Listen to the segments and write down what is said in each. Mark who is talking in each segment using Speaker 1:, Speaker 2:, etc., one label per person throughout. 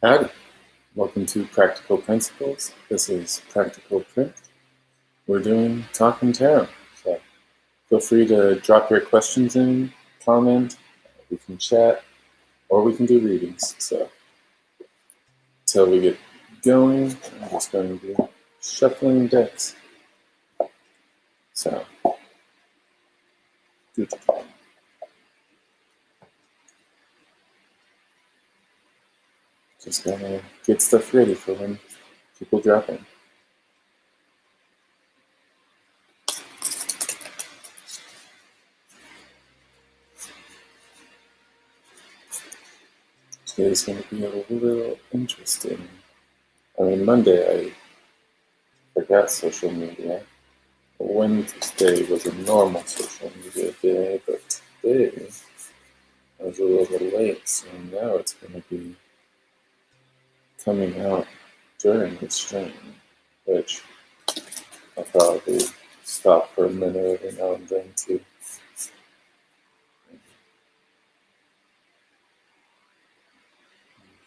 Speaker 1: Howdy, welcome to Practical Principles. This is Practical Print. We're doing Talking Tarot, so feel free to drop your questions in, comment, we can chat, or we can do readings. So until we get going, I'm just going to be shuffling decks. So, just gonna get stuff ready for when people drop in. Today's going to be a little interesting. Monday I forgot social media. Wednesday was a normal social media day, but today I was a little bit late, so now it's going to be coming out during the stream, which I'll probably stop for a minute every now and then to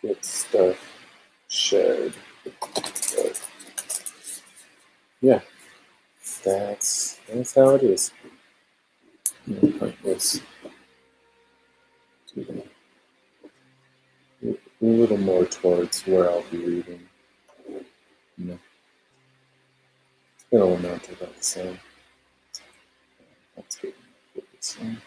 Speaker 1: get stuff shared. But yeah, that's how it is. Pointless to a little more towards where I'll be reading. It'll amount to about the same. Let's get this one.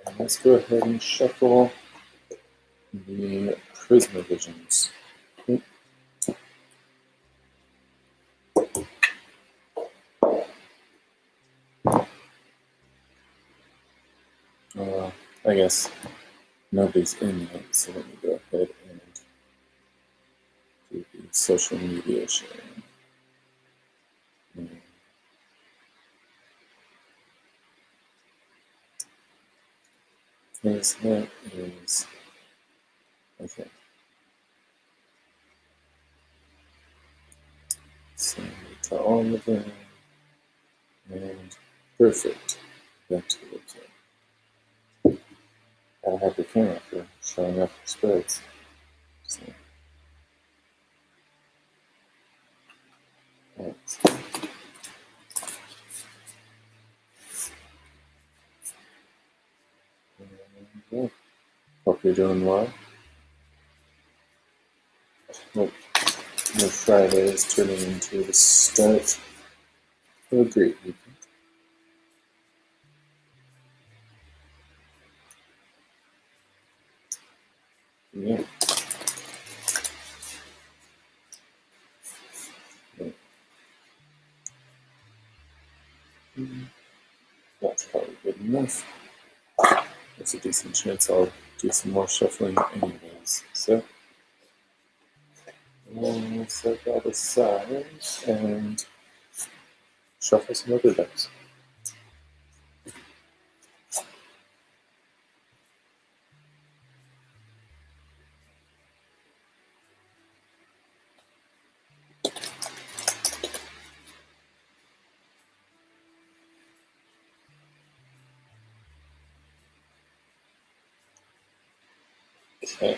Speaker 1: And let's go ahead and shuffle the Prismavisions. I guess nobody's in yet, so let me go ahead and do the social media sharing. This is okay. Send it to all of them, and perfect. Back to the camera. Gotta have the camera for showing up the spreads. So, right. Yeah. Hope you're doing well. Hope your Friday is turning into the start of a great weekend. Yeah. That's probably good enough. There's a decent chance I'll do some more shuffling anyways. So, we'll set that aside and shuffle some other decks. Okay.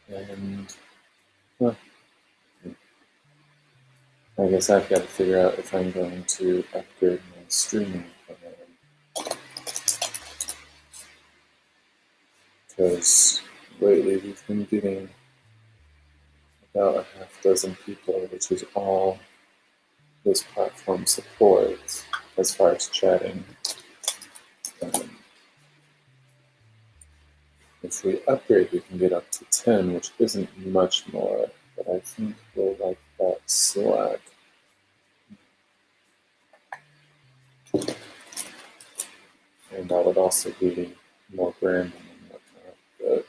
Speaker 1: And I guess I've got to figure out if I'm going to upgrade my streaming plan. Because lately we've been getting about a half dozen people, which is all this platform supports as far as chatting. If we upgrade, we can get up to 10, which isn't much more, but I think we'll like that slack. And that would also be more branding and whatnot,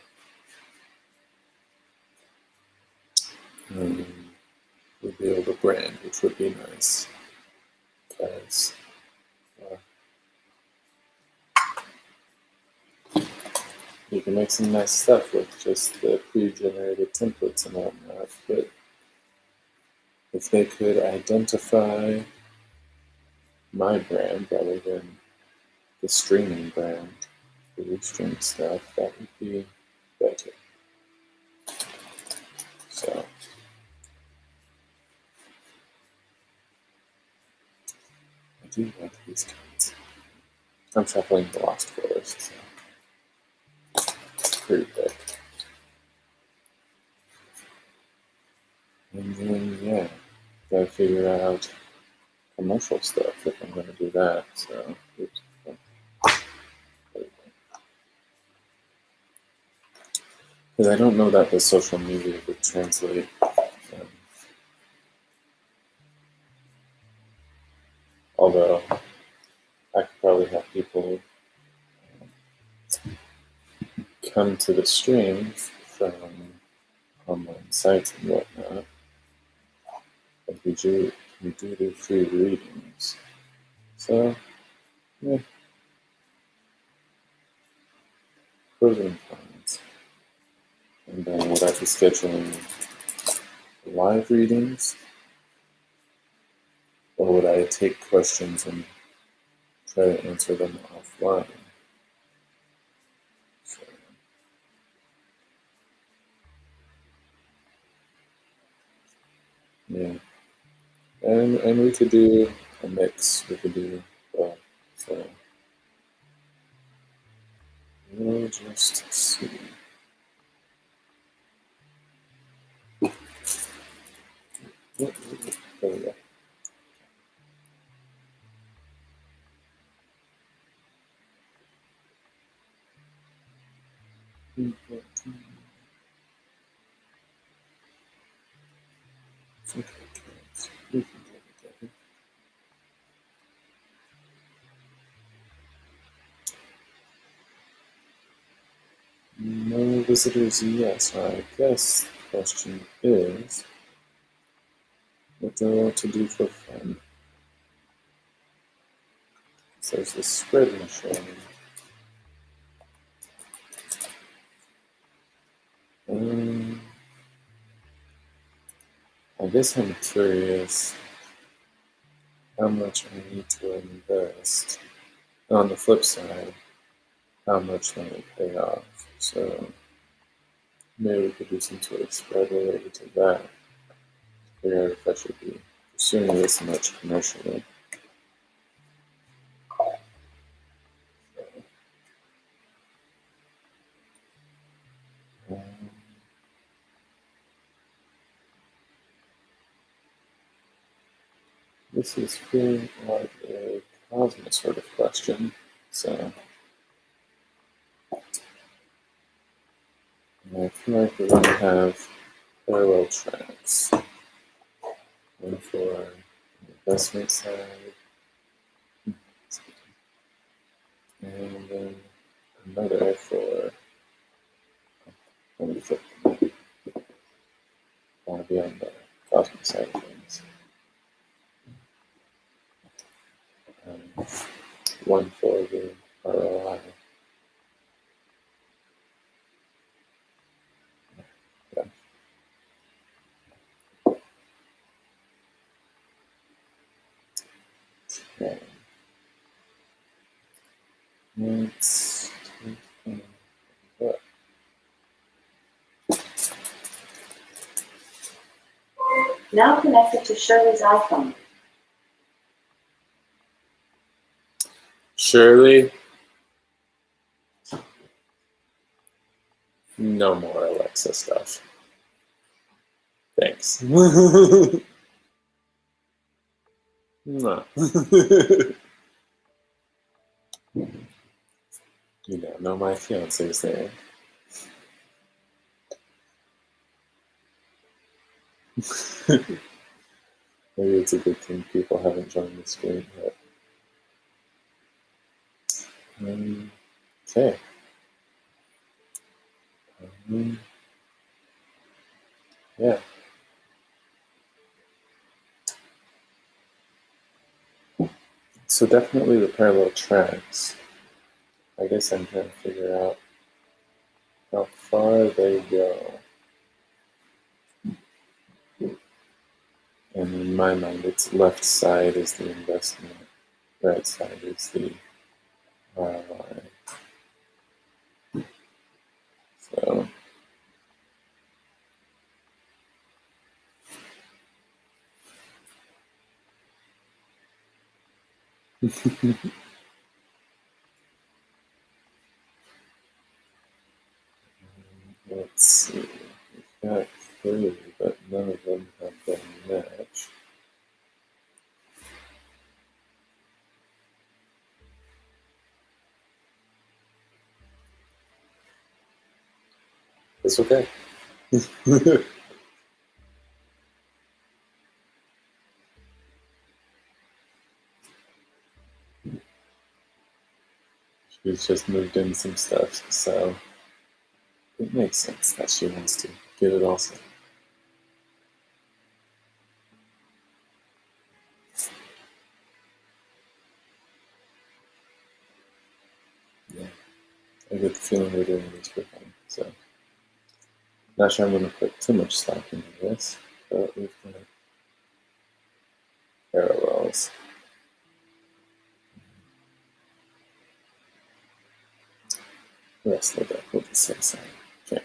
Speaker 1: but we'd be able to brand, which would be nice, because you can make some nice stuff with just the pre-generated templates and whatnot, but if they could identify my brand rather than the streaming brand for Restream stuff, that would be better. So I do like these kinds. I'm shuffling the Lost Forest, so it's pretty big. And then, yeah, gotta figure out commercial stuff if I'm gonna do that. So, oops. Because I don't know that the social media would translate. Although I could probably have people come to the streams from online sites and whatnot. But we do free readings. So, yeah, pros and cons. And then would I be scheduling live readings? Or would I take questions and try to answer them offline? So, yeah. And we could do a mix. We could do both. So we'll just see. There we go. No visitors yet, so I guess the question is, what do I want to do for fun? So there's the spread machine. I guess I'm curious how much I need to invest. On the flip side, how much that will pay off. So maybe we could do some sort of spread related to that. Figure out if I should be pursuing this much commercially. This is feeling like a Cosmos sort of question. So I feel like we're going to have parallel tracks. One for the investment side, and then another for want to be on the Cosmos side of things. One for the ROI. Yeah. Okay. Let's take a look.
Speaker 2: Now connected to Shirley's iPhone.
Speaker 1: Shirley, no more Alexa stuff. Thanks. No. You know my fiance's name. Maybe it's a good thing people haven't joined the stream yet. Okay. Yeah. So definitely the parallel tracks. I guess I'm trying to figure out how far they go. And in my mind, its left side is the investment, right side is the ROI. So let's see. We've got 3, but none of them have been matched. It's okay. She's just moved in some stuff, so it makes sense that she wants to get it all set. Yeah, I get the feeling we're doing this for fun, so not sure I'm going to put too much stock into this, but we've got parallels. The rest of the deck will be the same side. Okay.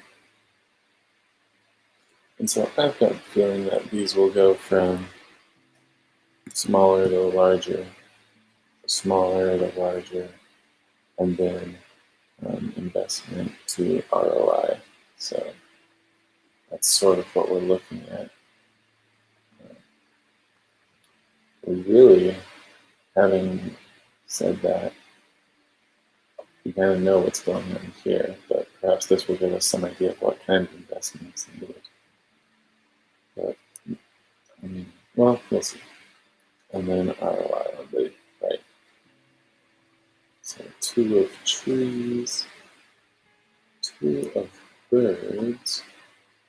Speaker 1: And so I've got the feeling that these will go from smaller to larger, smaller to larger, and then investment to ROI. So that's sort of what we're looking at. We really, having said that, we kind of know what's going on here, but perhaps this will give us some idea of what kind of investments needed. But, I mean, well, we'll see. And then ROI on the right. So 2 of trees, 2 of birds,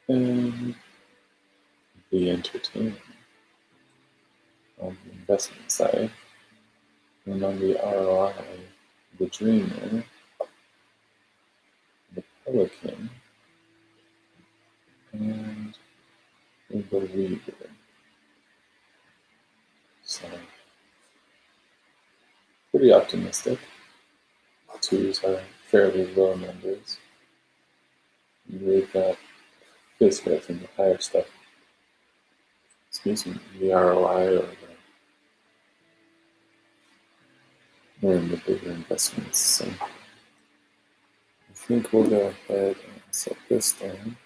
Speaker 1: and the entertainment on the investment side. And on the ROI, the dreamer, the pelican, and the weaver. So, pretty optimistic. 2s are fairly low numbers. We've got this guy from the higher stuff. Excuse me, the ROI or in the bigger investments. So I think we'll go ahead and set this down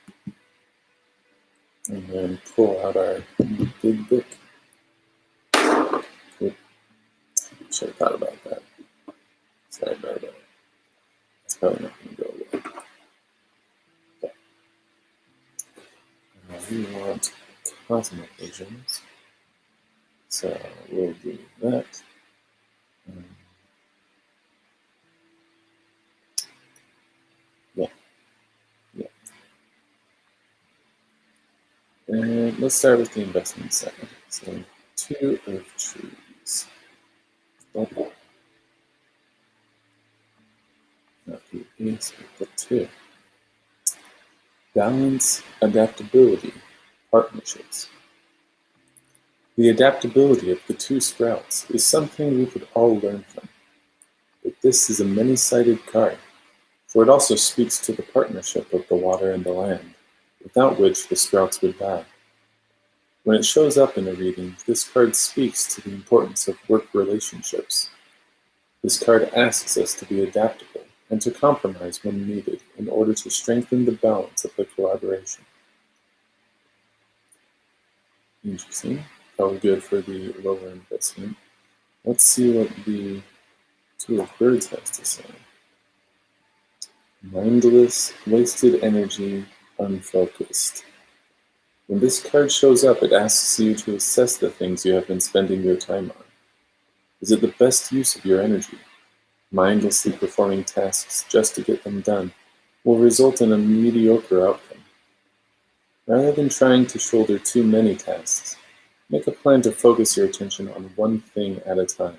Speaker 1: and then pull out our big book. Should have thought about that. Sorry about that. It's probably not going to go well. Okay. Now we want cosmovisions. So we'll do that. Yeah. And let's start with the investment side. So 2 of trees. Double. Not the ace, but the 2. Balance, adaptability, partnerships. The adaptability of the 2 sprouts is something we could all learn from. But this is a many-sided card, for it also speaks to the partnership of the water and the land, without which the sprouts would die. When it shows up in a reading, this card speaks to the importance of work relationships. This card asks us to be adaptable and to compromise when needed in order to strengthen the balance of the collaboration. Interesting. Probably good for the lower investment. Let's see what the 2 of birds has to say. Mindless, wasted energy, unfocused. When this card shows up, it asks you to assess the things you have been spending your time on. Is it the best use of your energy? Mindlessly performing tasks just to get them done will result in a mediocre outcome. Rather than trying to shoulder too many tasks, make a plan to focus your attention on one thing at a time.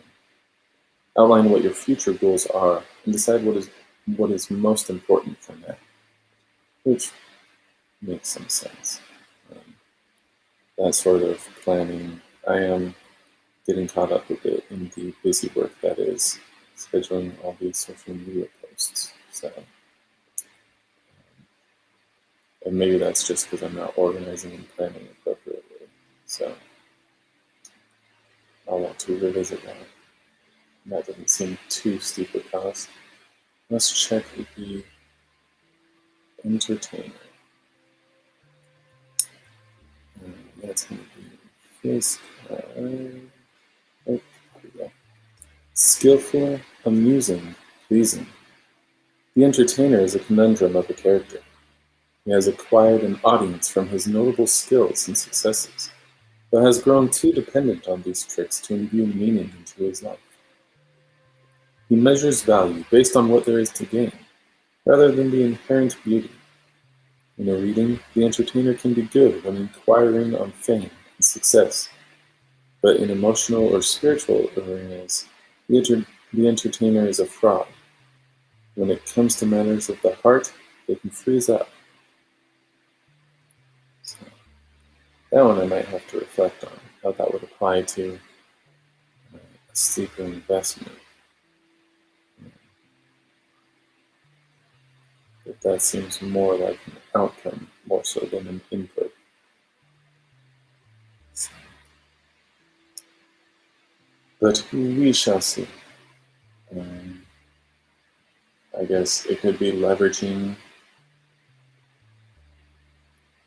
Speaker 1: Outline what your future goals are and decide what is most important from that, which makes some sense. that sort of planning. I am getting caught up a bit in the busy work that is scheduling all these social media posts. So, and maybe that's just because I'm not organizing and planning appropriately. So, I'll want to revisit that. That doesn't seem too steep a cost. Let's check the entertainer. That's going to be his skillful, amusing, pleasing. The entertainer is a conundrum of a character. He has acquired an audience from his notable skills and successes, but has grown too dependent on these tricks to imbue meaning into his life. He measures value based on what there is to gain, rather than the inherent beauty. In a reading, the entertainer can be good when inquiring on fame and success, but in emotional or spiritual arenas, the entertainer is a fraud. When it comes to matters of the heart, they can freeze up. So, that one I might have to reflect on, how that would apply to a sleeper investment. But that seems more like an outcome, more so than an input. So, but we shall see. I guess it could be leveraging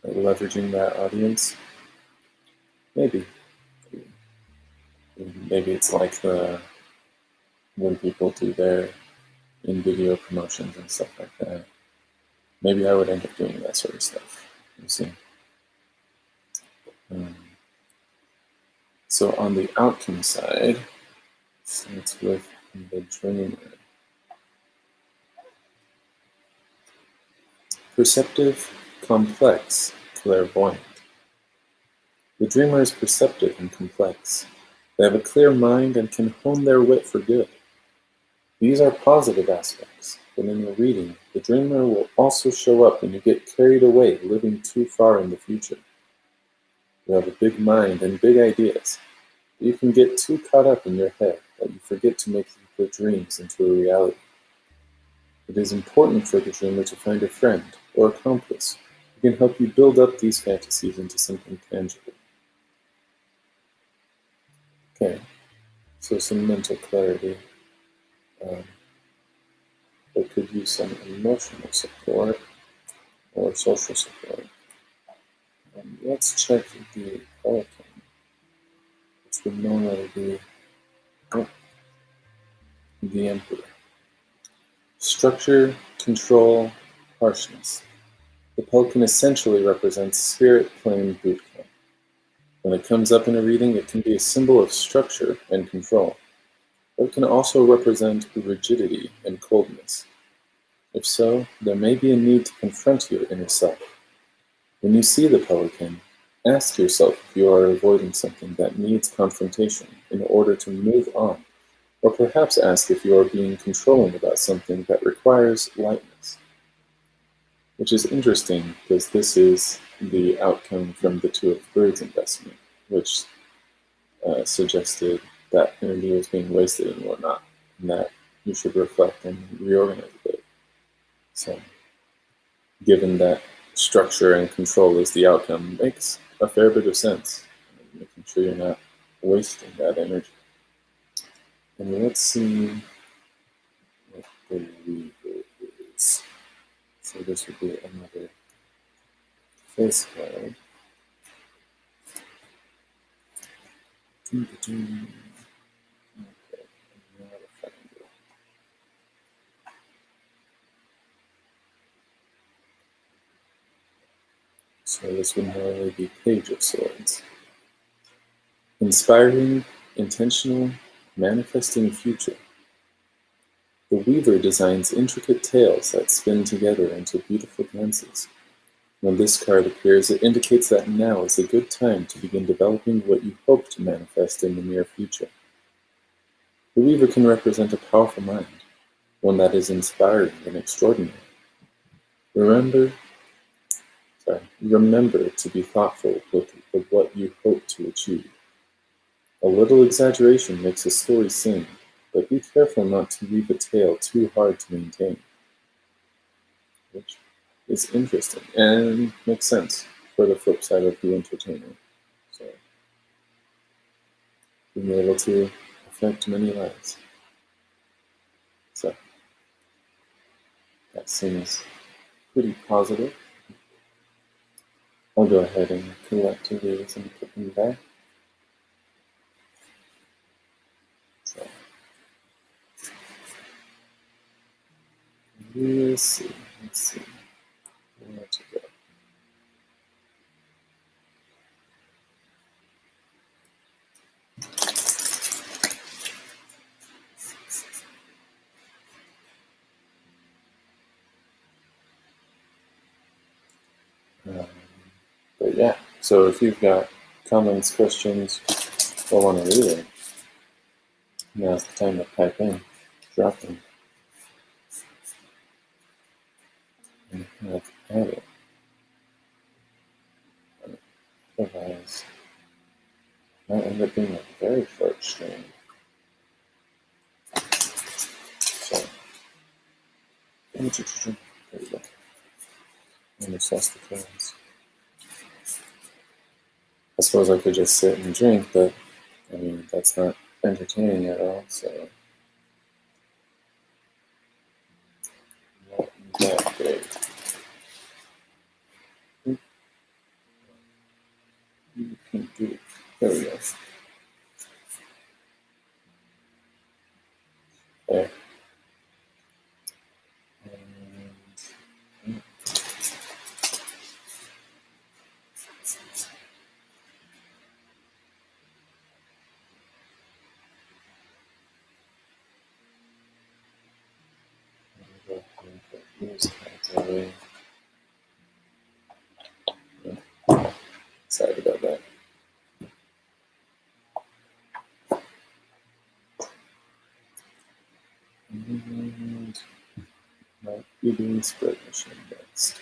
Speaker 1: that audience. Maybe it's like when people do their in-video promotions and stuff like that. Maybe I would end up doing that sort of stuff. You see. So on the outcome side, starts with the dreamer. Perceptive, complex, clairvoyant. The dreamer is perceptive and complex. They have a clear mind and can hone their wit for good. These are positive aspects, but in your reading, the dreamer will also show up when you get carried away living too far in the future. You have a big mind and big ideas, but you can get too caught up in your head that you forget to make your dreams into a reality. It is important for the dreamer to find a friend or accomplice who can help you build up these fantasies into something tangible. Okay, so some mental clarity. They could use some emotional support or social support. Let's check the Pelican, which would normally be the Emperor. Structure, control, harshness. The Pelican essentially represents spirit plane boot camp. When it comes up in a reading, it can be a symbol of structure and control, but it can also represent rigidity and coldness. If so, there may be a need to confront your inner self. When you see the Pelican, ask yourself if you are avoiding something that needs confrontation in order to move on, or perhaps ask if you are being controlling about something that requires lightness. Which is interesting because this is the outcome from the Two of Birds investment, which suggested that energy was being wasted and whatnot, and that you should reflect and reorganize a bit. So, given that structure and control is the outcome, makes a fair bit of sense. Making sure you're not wasting that energy. And let's see what the Weaver is. So this would be another face card. Okay, so this would normally be Page of Swords. Inspiring, intentional, manifesting future. The Weaver designs intricate tales that spin together into beautiful dances. When this card appears, it indicates that now is a good time to begin developing what you hope to manifest in the near future. The Weaver can represent a powerful mind, one that is inspiring and extraordinary. remember to be thoughtful with what you hope to achieve. A little exaggeration makes a story sing, but be careful not to weave a tale too hard to maintain. Which is interesting and makes sense for the flip side of the entertainer. So, being able to affect many lives. So, that seems pretty positive. I'll go ahead and collect these and put them back. So, let's see where to go. But yeah, so if you've got comments, questions, or want to read it, now's the time to pipe in, drop them, and have at it. Otherwise, it might end up being a very short stream. So, there we go. Almost lost the cards. I suppose I could just sit and drink, but I mean, that's not entertaining at all, so. Not that great. You can do it. There we go. There. And go ahead and put these cards away. Yeah. Sorry about that. And my eating spread machine next.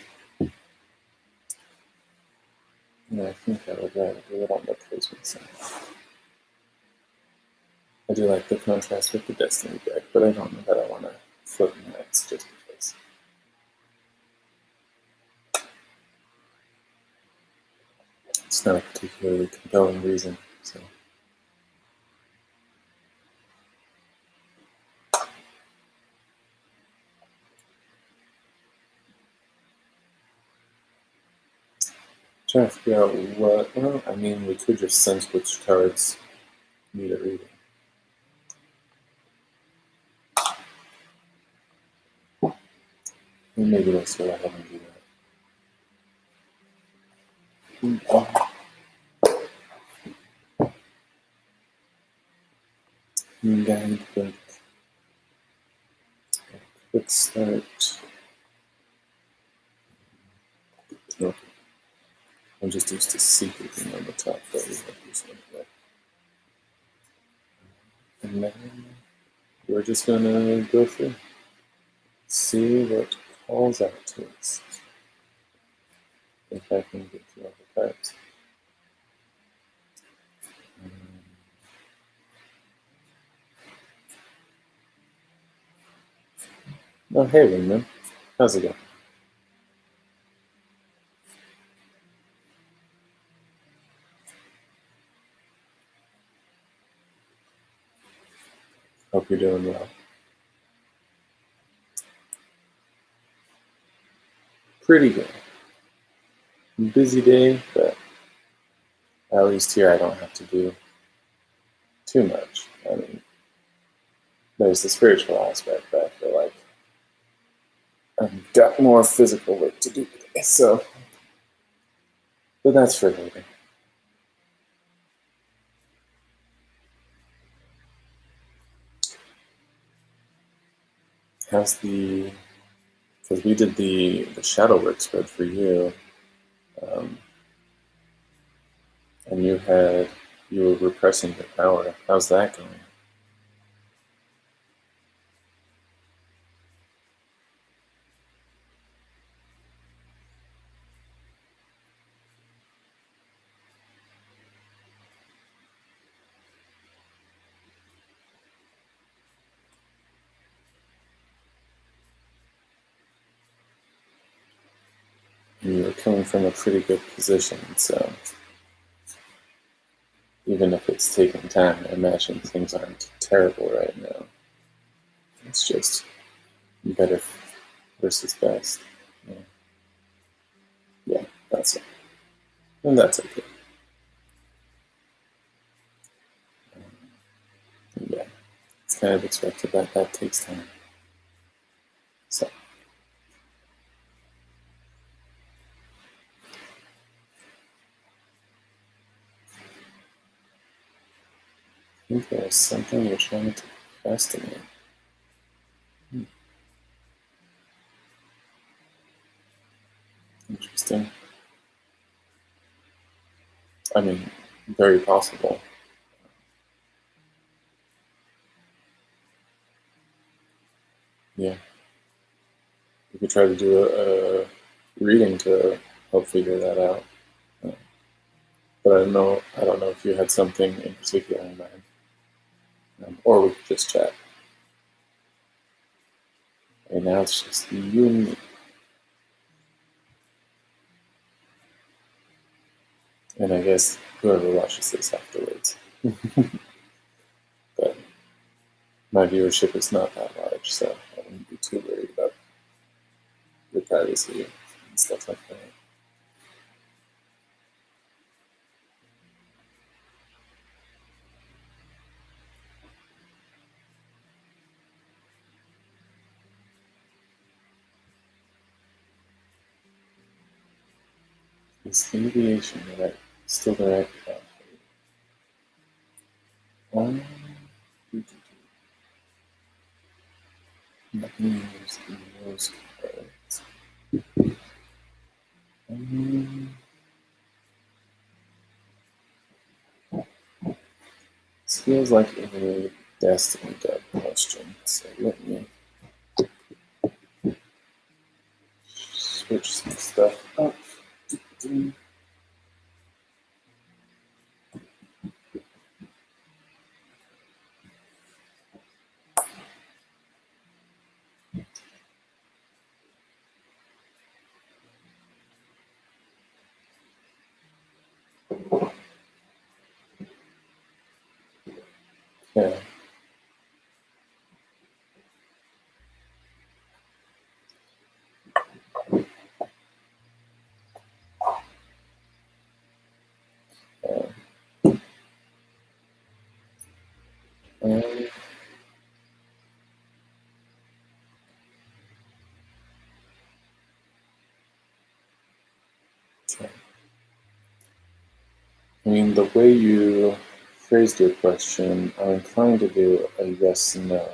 Speaker 1: And I think I would rather do it on the placement side. I do like the contrast with the Destiny deck, but I don't know that I want to flip knights just because. It's not a particularly compelling reason, so. Trying to figure out what, well, I mean, we could just sense which cards need a reading. And maybe let's go ahead and do that. Guidebook. Quick start. Okay. I'm just used to secret thing on the top, but we have this one here. And then we're just gonna go through. See what calls out to us. If I can get through all the cards. Oh, hey, Wingman. How's it going? Hope you're doing well. Pretty good. Busy day, but at least here I don't have to do too much. I mean, there's the spiritual aspect, but I feel like I've got more physical work to do today, so. But that's for later. How's the, because we did the shadow work spread for you, and you were repressing your power. How's that going? you're coming from a pretty good position, so even if it's taking time, I imagine things aren't terrible right now. It's just better versus best. Yeah, that's it. And that's okay. Yeah, it's kind of expected that that takes time. So, I think there's something you're trying to estimate. Interesting. I mean, very possible. Yeah. You could try to do a reading to help figure that out. But I don't know if you had something in particular in mind. Or we could just chat. And now it's just you and me. And I guess whoever watches this afterwards. But my viewership is not that large, so I wouldn't be too worried about your privacy and stuff like that. Is aviation still the right path? Let me use those cards. This feels like a Destiny deck question, so let me switch some stuff up. Okay. Um, okay. I mean, the way you phrased your question, I'm inclined to do a yes/no.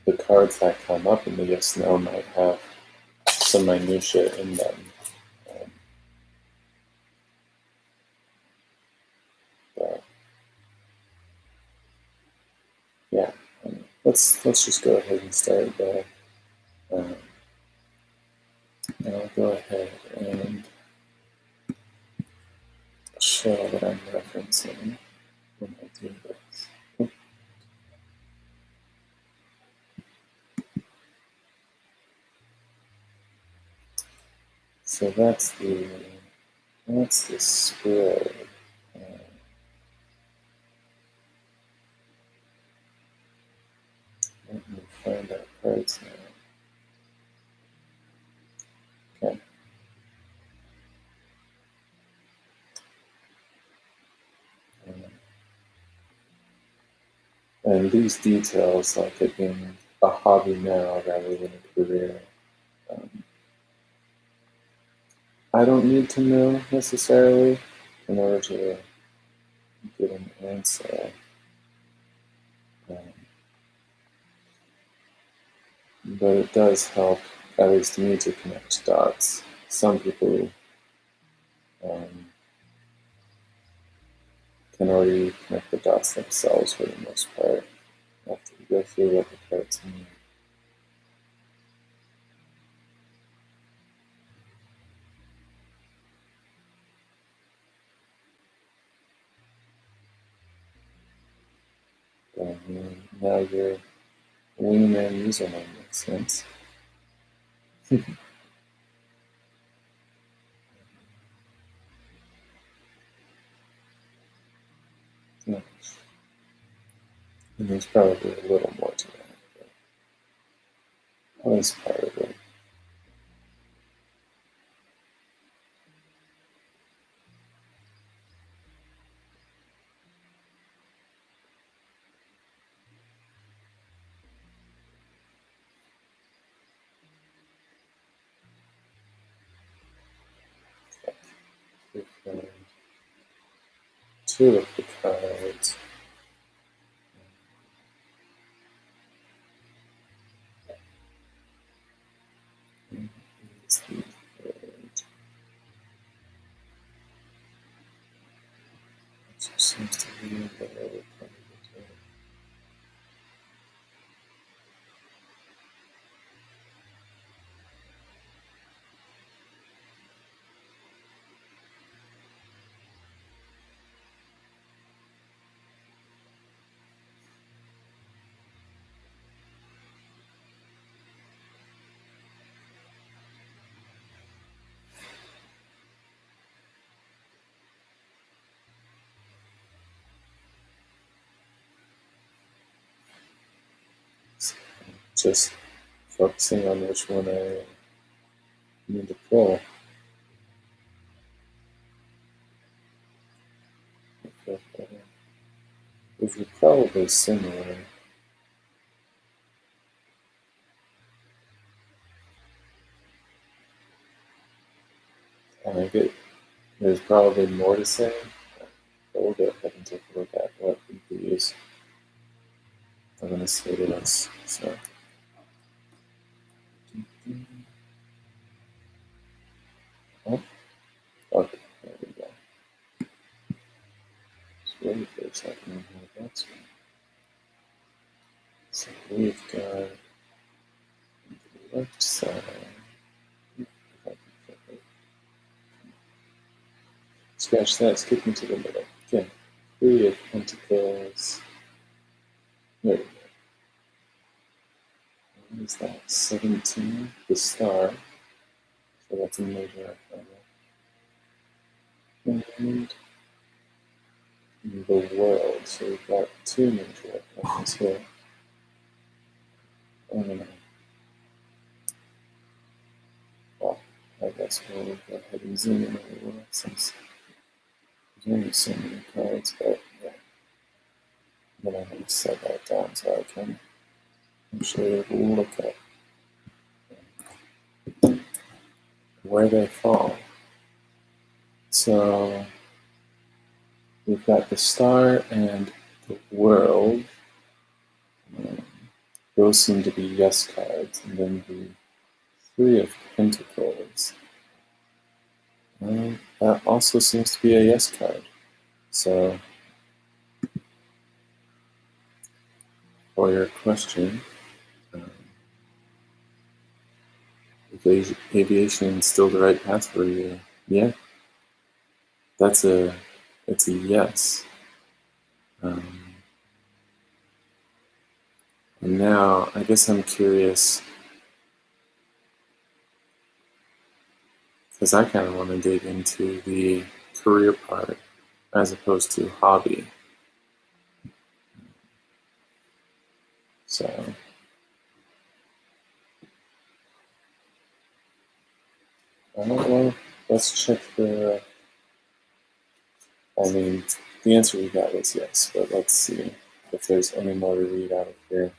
Speaker 1: The cards that come up in the yes/no might have some minutia in them. But yeah, let's just go ahead and start there. And I'll go ahead and show that I'm referencing when I do this. So that's the spread. Let me find our cards now. Okay. And these details, like it being a hobby now rather than a career, I don't need to know necessarily in order to get an answer. But it does help, at least me, to connect dots. Some people can already connect the dots themselves for the most part after you go through what the cards mean. Now your wingman username. makes sense. No. And there's probably a little more to that, but that's part of it. We found two of the cards. It's the third. It seems to be the lower part of the deck. So just focusing on which one I need to pull. Which are probably similar. I get there's probably more to say, but we'll go ahead and take a look at what we use. I'm going to say to us. So, oh, okay, there we go. Just wait for a second. That's right. So we've got the left side. Scratch that, skip into the middle. Again, Three of Pentacles. There we go. What is that? 17, the star. So that's a major arcana. And the world. So we've got two major arcanas here. Well, I guess we'll go ahead and zoom in a little since there's only so many cards, but yeah. Then I'm going to set that down so I can actually look at where they fall. So we've got the star and the world. Those seem to be yes cards. And then the Three of Pentacles. That also seems to be a yes card. So for your question, is aviation still the right path for you? Yeah, it's a yes. And now I guess I'm curious because I kind of want to dig into the career part as opposed to hobby. So well, let's check the. I mean, the answer we got was yes, but let's see if there's any more to read out of here.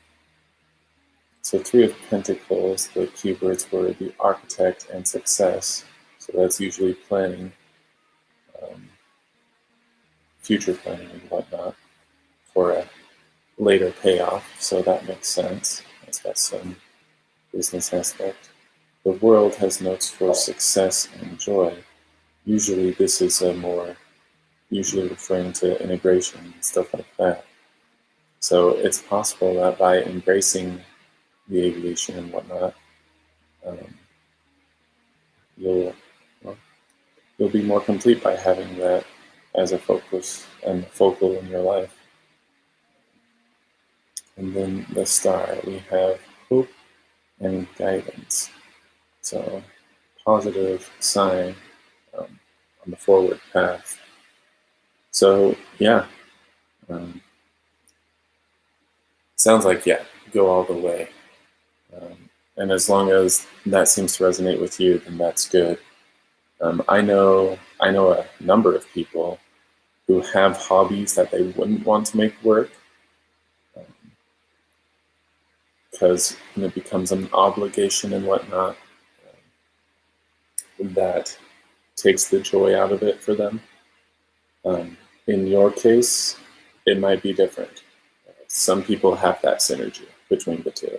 Speaker 1: So Three of Pentacles, the keywords were the architect and success. So that's usually planning, future planning and whatnot for a later payoff. So that makes sense. It's got some business aspect. The world has notes for success and joy. Usually this is usually referring to integration and stuff like that. So it's possible that by embracing the aviation and whatnot, you'll be more complete by having that as a focus and focal in your life. And then the star, we have hope and guidance. So, positive sign on the forward path. So, yeah, um, sounds like, yeah, go all the way. And as long as that seems to resonate with you, then that's good. I know a number of people who have hobbies that they wouldn't want to make work because it becomes an obligation and whatnot that takes the joy out of it for them. In your case, it might be different. Some people have that synergy between the two.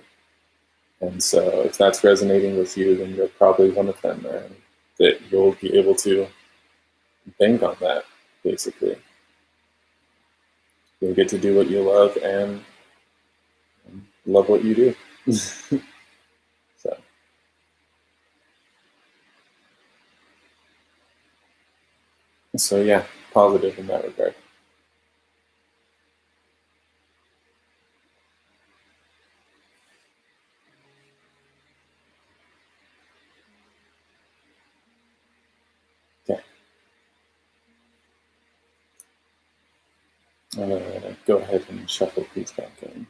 Speaker 1: And so if that's resonating with you, then you're probably one of them, and that you'll be able to bank on that, basically. You'll get to do what you love and love what you do. So yeah, positive in that regard. Okay. I'm gonna go ahead and shuffle these back in.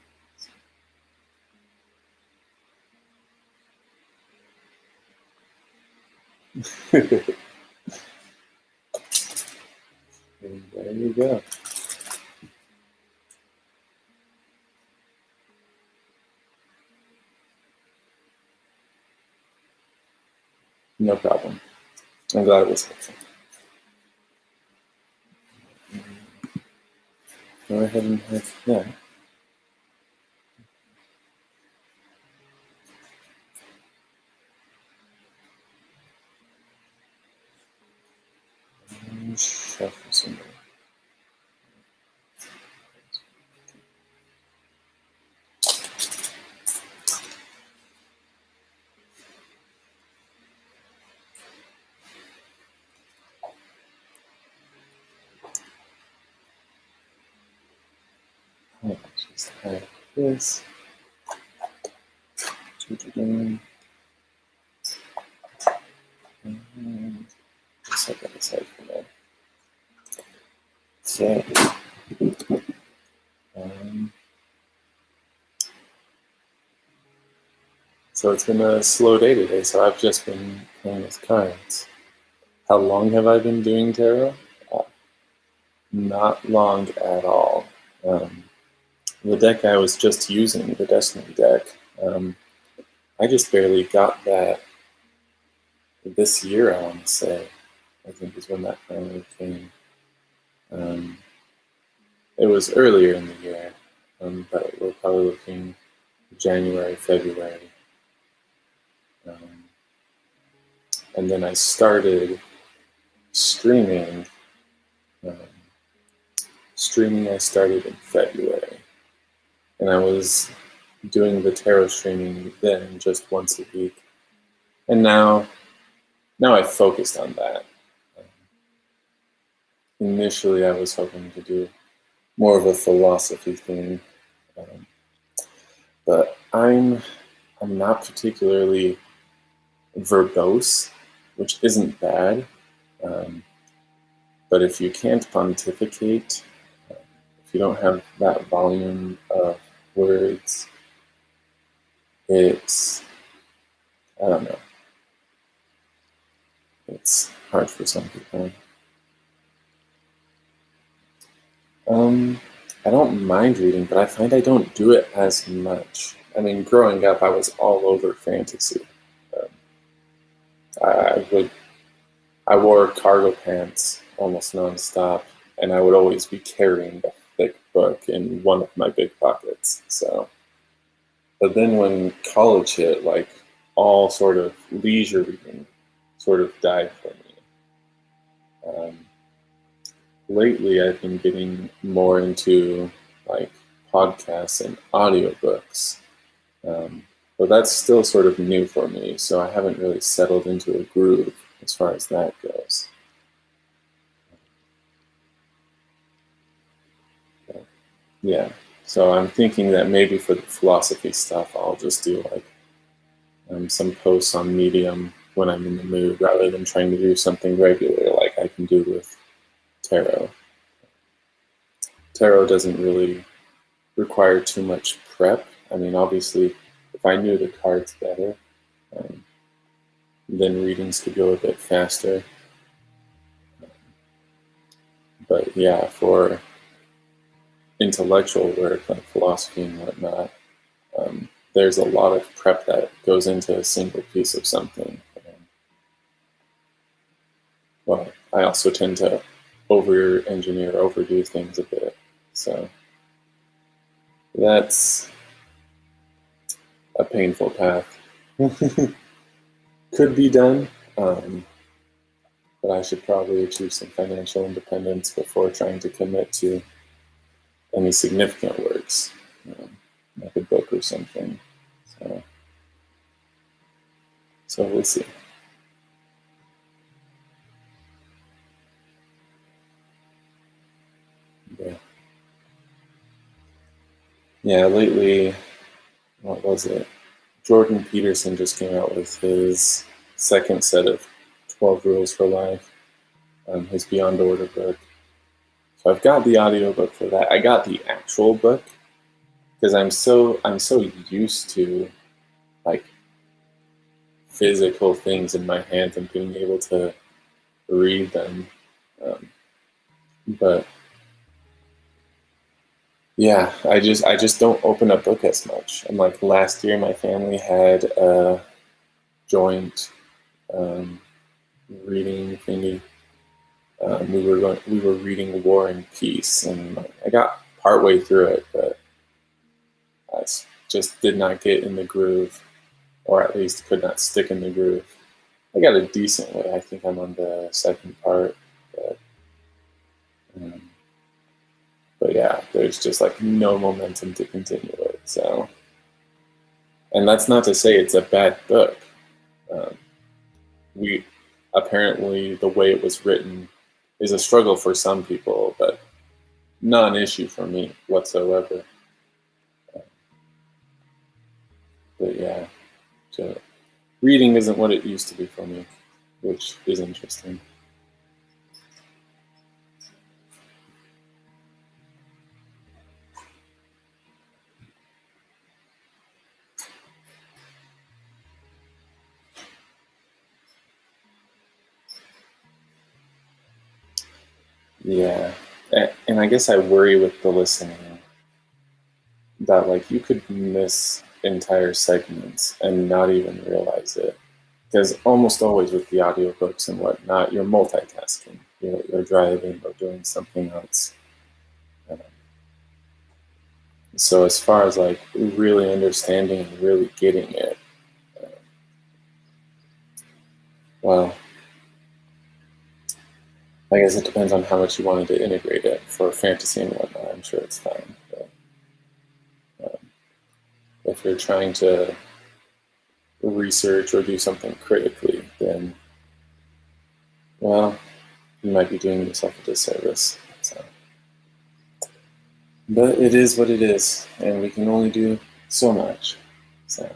Speaker 1: And there you go. No problem. I'm glad it was helpful. Go ahead and have that. And shuffle some more. Just have this. And set that aside for now. So, so it's been a slow day today, so I've just been playing with cards. How long have I been doing tarot? Not long at all. The deck I was just using, the Destiny deck, I just barely got that this year, I want to say. I think is when that finally came. It was earlier in the year, but we're probably looking January, February. And then I started streaming. I started in February. And I was doing the tarot streaming then just once a week. And now I've focused on that. Initially, I was hoping to do more of a philosophy thing. But I'm not particularly verbose, which isn't bad. But if you can't pontificate, if you don't have that volume of words, it's, I don't know, it's hard for some people. I don't mind reading, but I find I don't do it as much. I mean, growing up, I was all over fantasy. I wore cargo pants almost nonstop, and I would always be carrying a thick book in one of my big pockets. So, but then when college hit, like all sort of leisure reading sort of died for me. Lately, I've been getting more into like podcasts and audiobooks. But that's still sort of new for me, so I haven't really settled into a groove as far as that goes. Yeah, so I'm thinking that maybe for the philosophy stuff, I'll just do like some posts on Medium when I'm in the mood, rather than trying to do something regular like I can do with tarot. Tarot doesn't really require too much prep. I mean, obviously, if I knew the cards better, then readings could go a bit faster. But yeah, for intellectual work like philosophy and whatnot, there's a lot of prep that goes into a single piece of something. Well, I also tend to over-engineer, overdo things a bit. So that's a painful path. Could be done, but I should probably achieve some financial independence before trying to commit to any significant works, like a book or something. So we'll see. Yeah, lately, what was it? Jordan Peterson just came out with his second set of 12 Rules for Life, his Beyond Order book. So I've got the audiobook for that. I got the actual book because I'm so used to like physical things in my hands and being able to read them. But yeah, I just don't open a book as much. And like last year, my family had a joint reading thingy. We were reading War and Peace, and I got partway through it, but I just did not get in the groove, or at least could not stick in the groove. I got a decent way. I think I'm on the second part, but yeah, there's just like no momentum to continue it. So, and that's not to say it's a bad book. We apparently the way it was written is a struggle for some people, but not an issue for me whatsoever. But yeah, so reading isn't what it used to be for me, which is interesting. Yeah, and I guess I worry with the listening that like you could miss entire segments and not even realize it. Because almost always with the audiobooks and whatnot, you're multitasking. You're driving or doing something else. So as far as like really understanding and really getting it, well, I guess it depends on how much you wanted to integrate it. For fantasy and whatnot, I'm sure it's fine. But if you're trying to research or do something critically, then, well, you might be doing yourself a disservice. So. But it is what it is, and we can only do so much. So.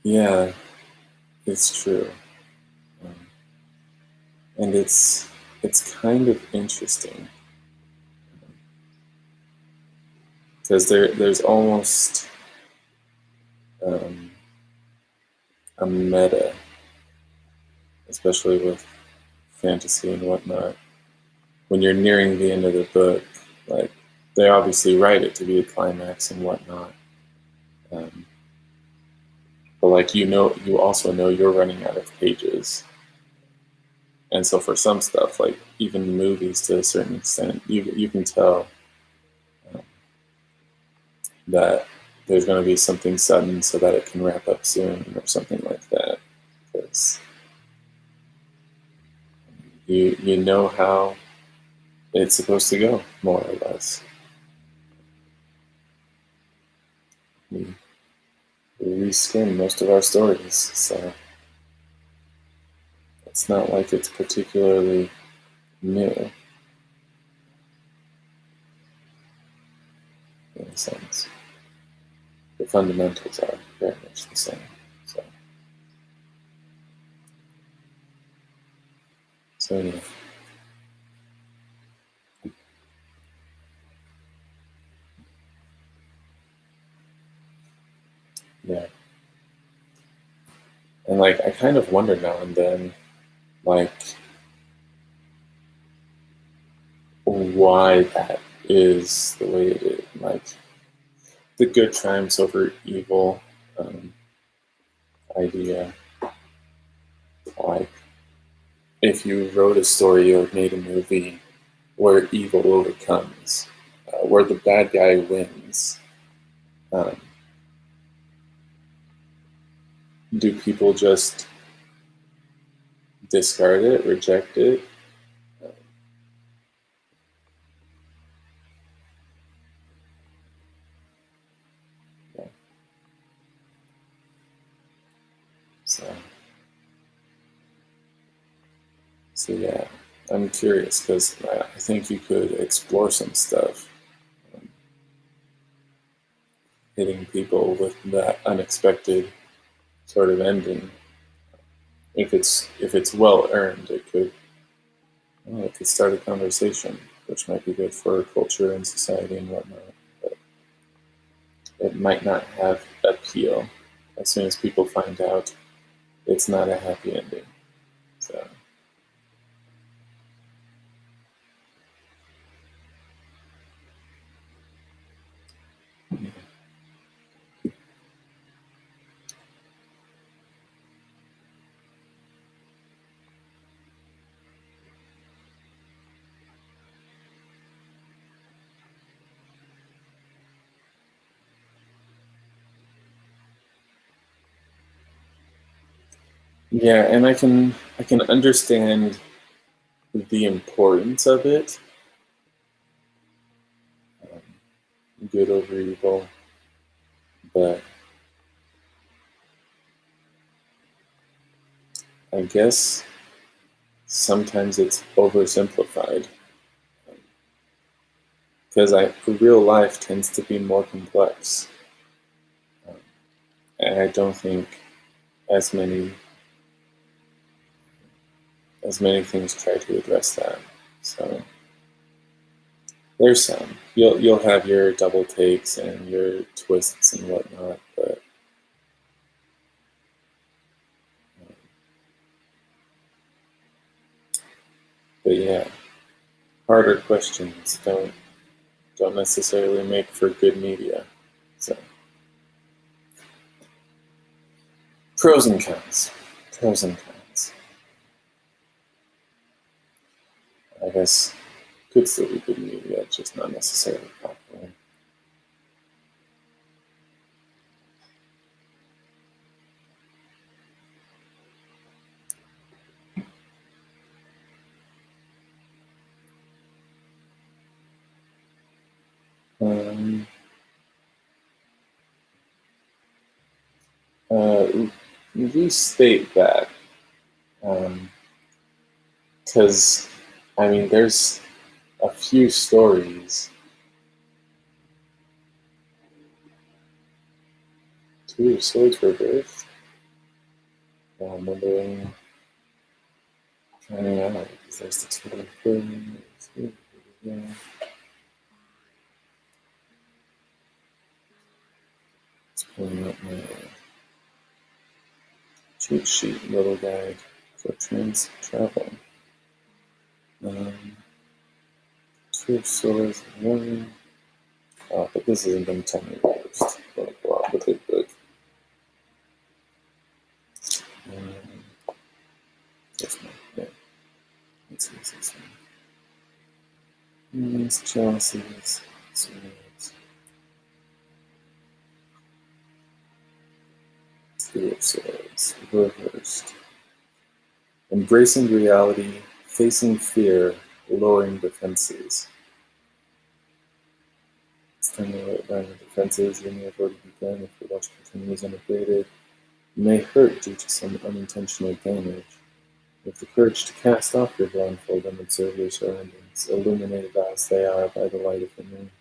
Speaker 1: Yeah, it's true. And it's kind of interesting. Because there's almost a meta, especially with fantasy and whatnot. When you're nearing the end of the book, like they obviously write it to be a climax and whatnot. But like you also know you're running out of pages. And so for some stuff, like even movies to a certain extent, you can tell that there's going to be something sudden so that it can wrap up soon or something like that. Because you know how it's supposed to go, more or less. We reskin most of our stories, so it's not like it's particularly new in a sense. The fundamentals are very much the same. So yeah. Yeah. And like I kind of wonder now and then, like, why that is the way it is. Like the good triumphs over evil idea. Like if you wrote a story or made a movie where evil overcomes, where the bad guy wins, um, do people just discard it, reject it? Yeah. So yeah, I'm curious because I think you could explore some stuff, um, hitting people with that unexpected sort of ending. If it's well earned, it could start a conversation, which might be good for culture and society and whatnot. But it might not have appeal as soon as people find out it's not a happy ending. So yeah, and I can understand the importance of it, good over evil, but I guess sometimes it's oversimplified because real life tends to be more complex, um, and I don't think as many things try to address that. So there's some you'll have your double takes and your twists and whatnot, but yeah, harder questions don't necessarily make for good media. So pros and cons, pros and cons. I guess could still be good media, just not necessarily popular. Um, uh, restate that, because I mean, there's a few stories. Two of Swords reversed. I'm wondering, trying out because there's the two of things. Yeah. It's pulling up my cheat sheet, little guide for trans travel. Um, Two of Swords, one. Oh, but this isn't going to tell me reversed. Blah, blah, but they could. This one, yeah. Let's use this one. These Chelsea's Swords. Two of Swords, reversed. Embracing reality, facing fear, lowering defenses. It's time to let down the defenses. You may have already begun if the watch continues unabated. You may hurt due to some unintentional damage. With the courage to cast off your blindfold and observe your surroundings, illuminated as they are by the light of the moon.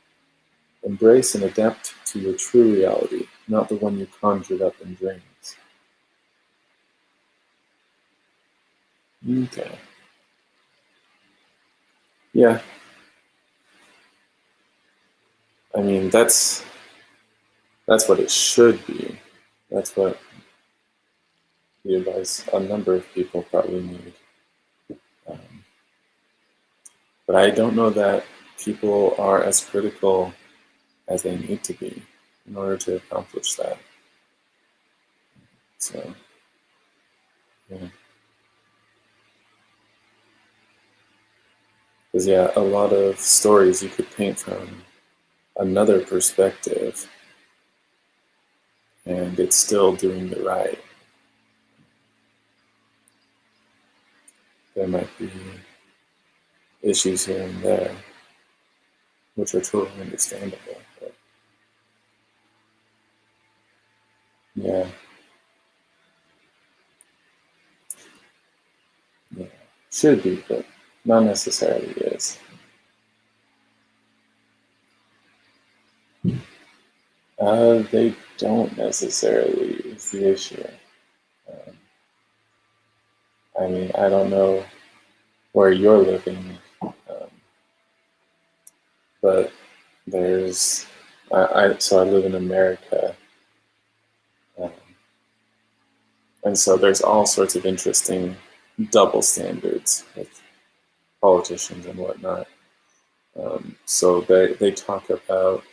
Speaker 1: Embrace and adapt to your true reality, not the one you conjured up in dreams. Okay. Yeah. I mean, that's what it should be. That's what the advice a number of people probably need. But I don't know that people are as critical as they need to be in order to accomplish that. So, yeah. Because, yeah, a lot of stories you could paint from another perspective, and it's still doing the right. There might be issues here and there, which are totally understandable. But yeah, should be, but not necessarily is. They don't necessarily is the issue. I mean, I don't know where you're living, but there's, so I live in America, and so there's all sorts of interesting double standards with politicians and whatnot. So they talk about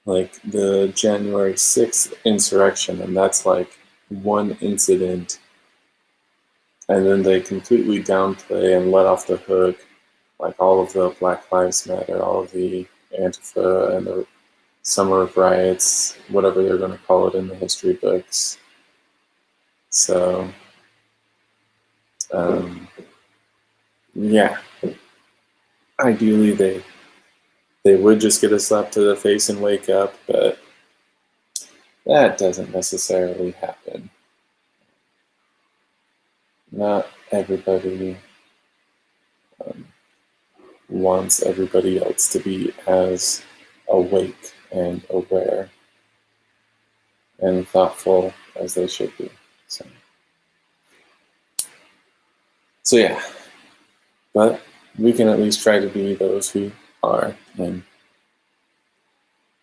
Speaker 1: like the January 6th insurrection, and that's like one incident, and then they completely downplay and let off the hook like all of the Black Lives Matter, all of the Antifa and the Summer of Riots, whatever they're going to call it in the history books. So, yeah, ideally they would just get a slap to the face and wake up, but that doesn't necessarily happen. Not everybody wants everybody else to be as awake and aware and thoughtful as they should be. So yeah, but we can at least try to be those who are and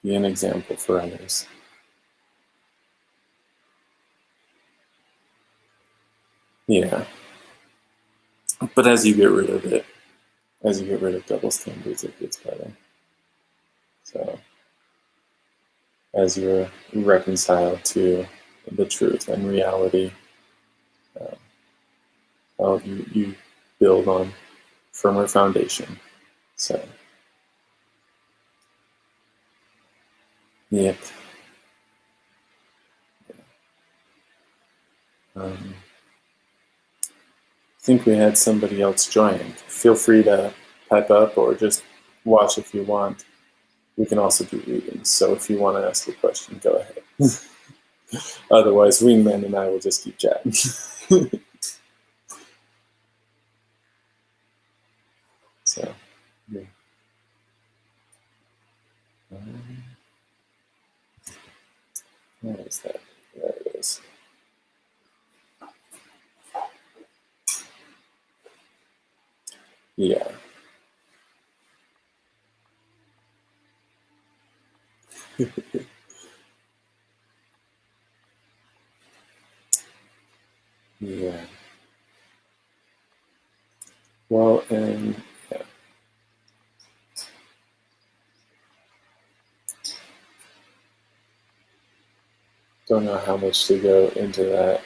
Speaker 1: be an example for others. Yeah. But as you get rid of it, as you get rid of double standards, it gets better. So as you're reconciled to the truth and reality, you build on firmer foundation. So, yep. I think we had somebody else join. Feel free to pipe up or just watch if you want. We can also do readings, so if you want to ask a question, go ahead. Otherwise, Wingman and I will just keep chatting. So, yeah. Where is that? There it is. Yeah. Yeah. Well, and yeah. Don't know how much to go into that.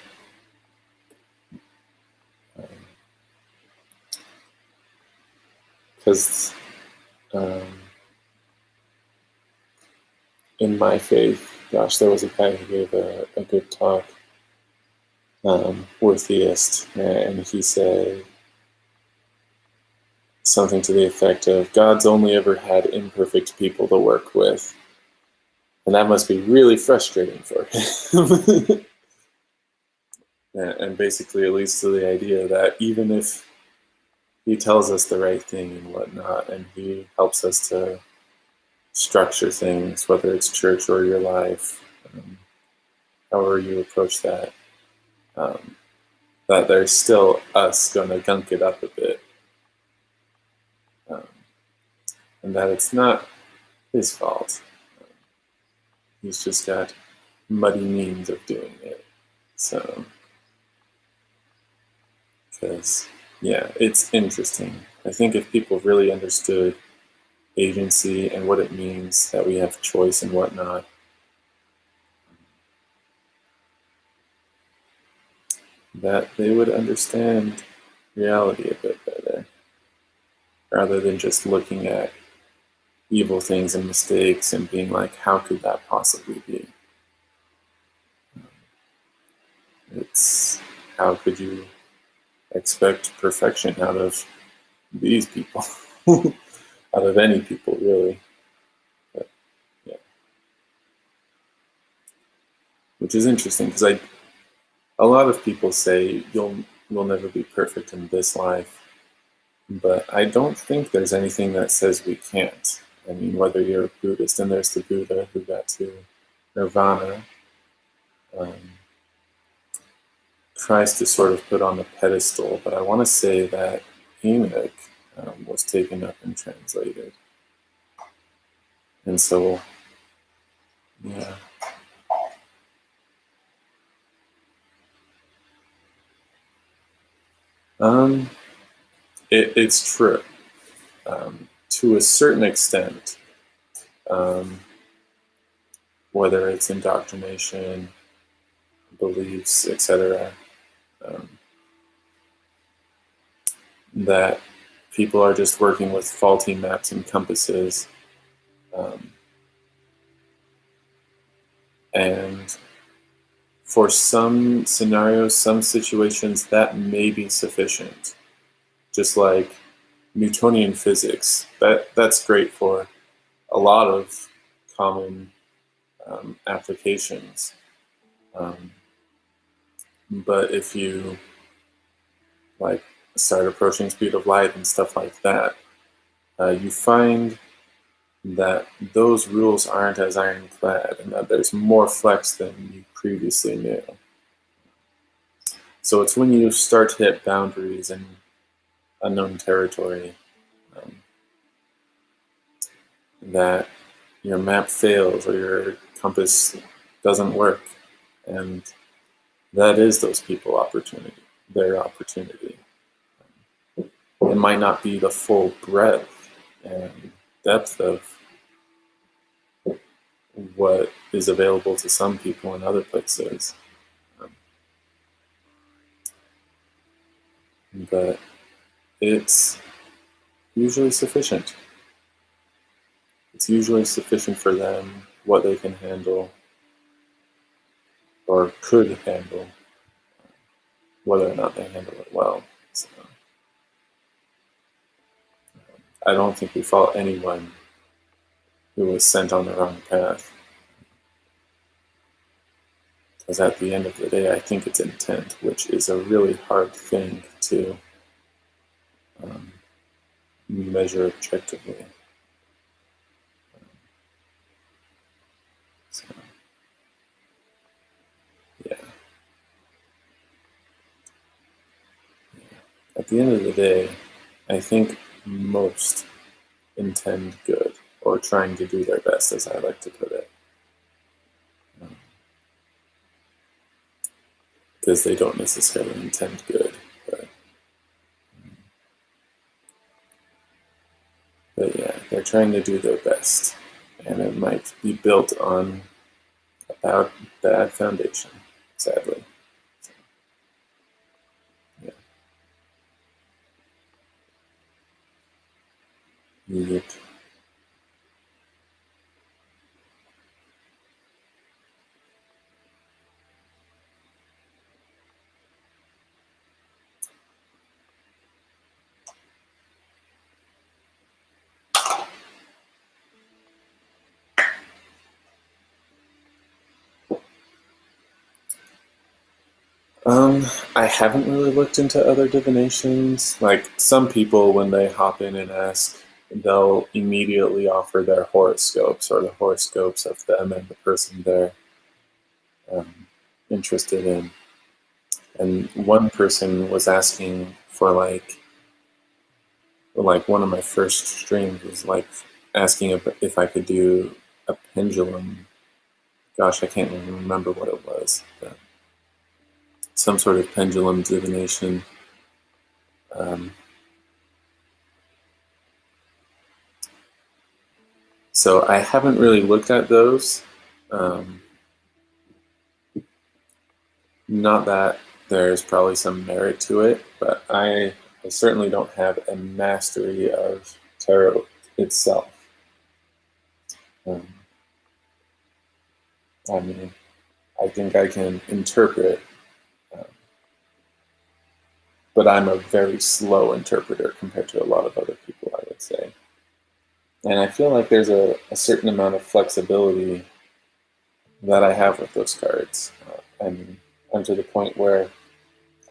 Speaker 1: Because in my faith, gosh, there was a guy who gave a good talk. We're theists, and he said something to the effect of, God's only ever had imperfect people to work with. And that must be really frustrating for him. And basically it leads to the idea that even if he tells us the right thing and whatnot, and he helps us to structure things, whether it's church or your life, however you approach that, um, that there's still us going to gunk it up a bit, um, and that it's not his fault. He's just got muddy means of doing it. So, because, yeah, it's interesting. I think if people really understood agency and what it means that we have choice and whatnot, that they would understand reality a bit better, rather than just looking at evil things and mistakes and being like, how could that possibly be? It's how could you expect perfection out of these people? Out of any people, really. But, yeah. Which is interesting because a lot of people say you'll never be perfect in this life, but I don't think there's anything that says we can't. I mean, whether you're a Buddhist, and there's the Buddha who got to nirvana, um, Christ is sort of put on a pedestal, but I want to say that Enoch was taken up and translated. And so, yeah. Um, it's true. To a certain extent, um, whether it's indoctrination, beliefs, etc., um, that people are just working with faulty maps and compasses. Um, and for some scenarios, some situations, that may be sufficient. Just like Newtonian physics, that's great for a lot of common applications. Um, but if you like start approaching speed of light and stuff like that, you find that those rules aren't as ironclad and that there's more flex than you previously knew. So it's when you start to hit boundaries and unknown territory um, that your map fails or your compass doesn't work. And that is those people opportunity, their opportunity. It might not be the full breadth and depth of what is available to some people in other places. But it's usually sufficient. It's usually sufficient for them, what they can handle or could handle, whether or not they handle it well. So, I don't think we fault anyone who was sent on the wrong path. Because at the end of the day, I think it's intent, which is a really hard thing to measure objectively. So, yeah. At the end of the day, I think most intend good, or trying to do their best, as I like to put it. Because they don't necessarily intend good. But yeah, they're trying to do their best. And it might be built on a bad foundation, sadly. So, yeah. Yep. I haven't really looked into other divinations. Like some people, when they hop in and ask, they'll immediately offer their horoscopes or the horoscopes of them and the person they're um, interested in. And one person was asking for like one of my first streams was like asking if I could do a pendulum. Gosh, I can't even remember what it was. But some sort of pendulum divination. Um, so I haven't really looked at those. Um, not that there's probably some merit to it, but I certainly don't have a mastery of tarot itself. Um, I mean, I think I can interpret, uh, but I'm a very slow interpreter compared to a lot of other people, I would say. And I feel like there's a certain amount of flexibility that I have with those cards. I mean, I'm to the point where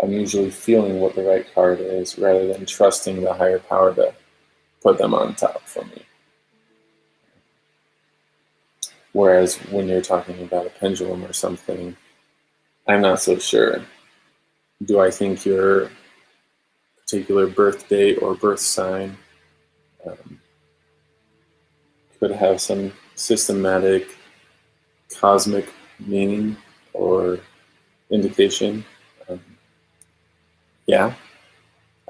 Speaker 1: I'm usually feeling what the right card is rather than trusting the higher power to put them on top for me. Whereas when you're talking about a pendulum or something, I'm not so sure. Do I think your particular birth date or birth sign um, could have some systematic cosmic meaning or indication? Um, yeah,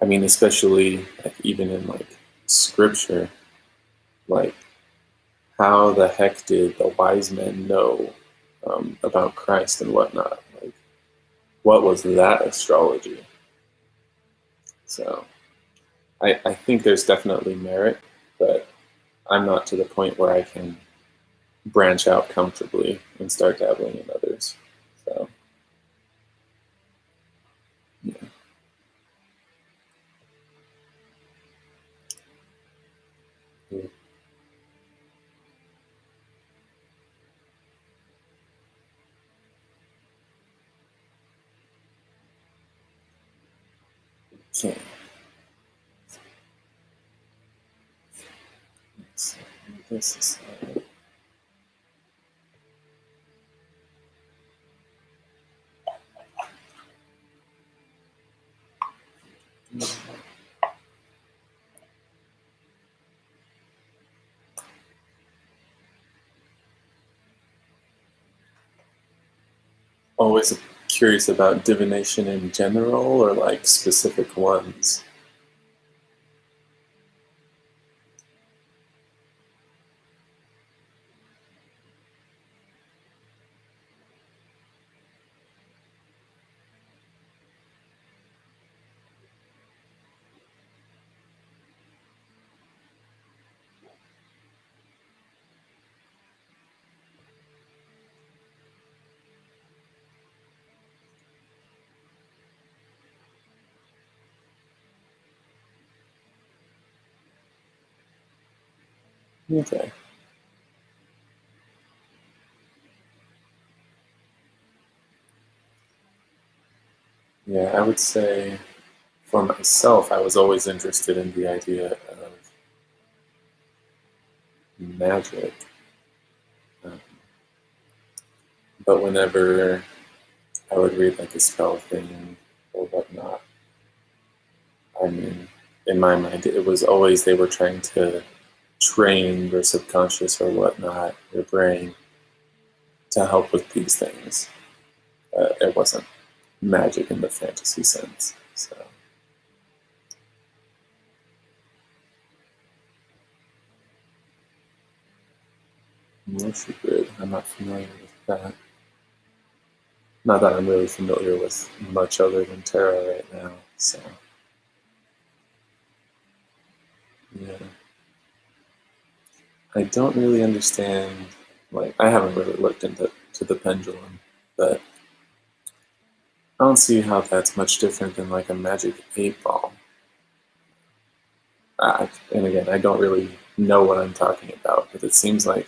Speaker 1: I mean, especially like even in like scripture, like how the heck did the wise men know about Christ and whatnot? Like, what was that astrology? So I think there's definitely merit, but I'm not to the point where I can branch out comfortably and start dabbling in others. So, yeah. Okay. So this is always curious about divination in general or like specific ones. Okay. Yeah, I would say for myself, I was always interested in the idea of magic. Um, but whenever I would read like a spell thing or whatnot, I mean, in my mind, it was always they were trying to train their subconscious or whatnot, their brain, to help with these things. It wasn't magic in the fantasy sense. So, Moshi Grid, I'm not familiar with that. Not that I'm really familiar with much other than tarot right now. So, yeah. I don't really understand, like, I haven't really looked into the pendulum, but I don't see how that's much different than like a magic 8 ball. And again, I don't really know what I'm talking about, but it seems like,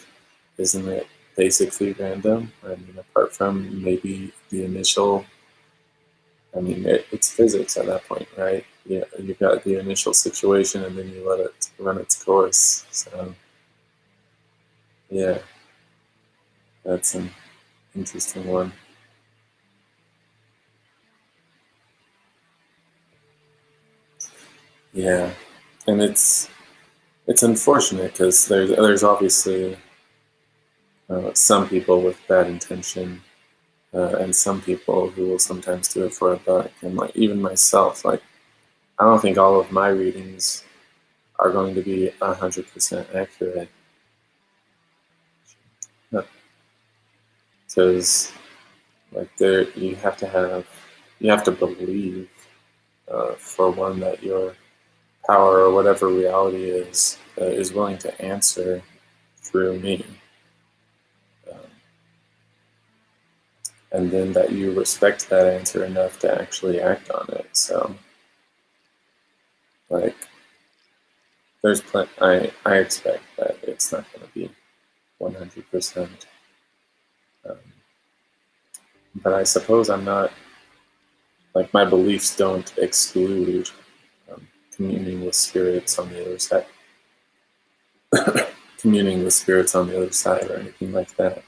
Speaker 1: isn't it basically random? I mean, apart from maybe the initial I mean, it's physics at that point, right? Yeah, you've got the initial situation, and then you let it run its course. So, yeah, that's an interesting one. Yeah, and it's unfortunate because there's obviously some people with bad intention, and some people who will sometimes do it for a buck. And like even myself, like I don't think all of my readings are going to be 100% accurate, because like there you have to believe, for one, that your power or whatever reality is willing to answer through me, um, and then that you respect that answer enough to actually act on it. So like I expect that it's not going to be 100%. Um, but I suppose I'm not, like, my beliefs don't exclude communing with spirits on the other side, communing with spirits on the other side or anything like that.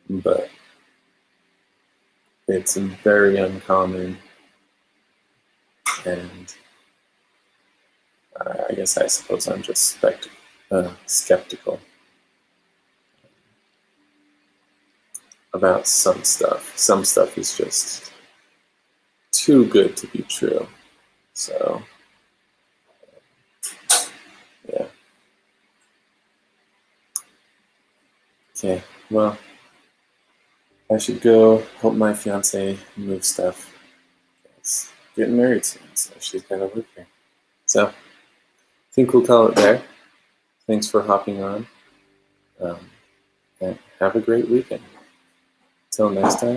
Speaker 1: But it's very uncommon, and I suppose I'm just skeptical about some stuff. Some stuff is just too good to be true. So, yeah. Okay, well, I should go help my fiance move stuff. It's getting married soon, so she's got to live here. So, I think we'll call it there. Thanks for hopping on, and have a great weekend. Till next time.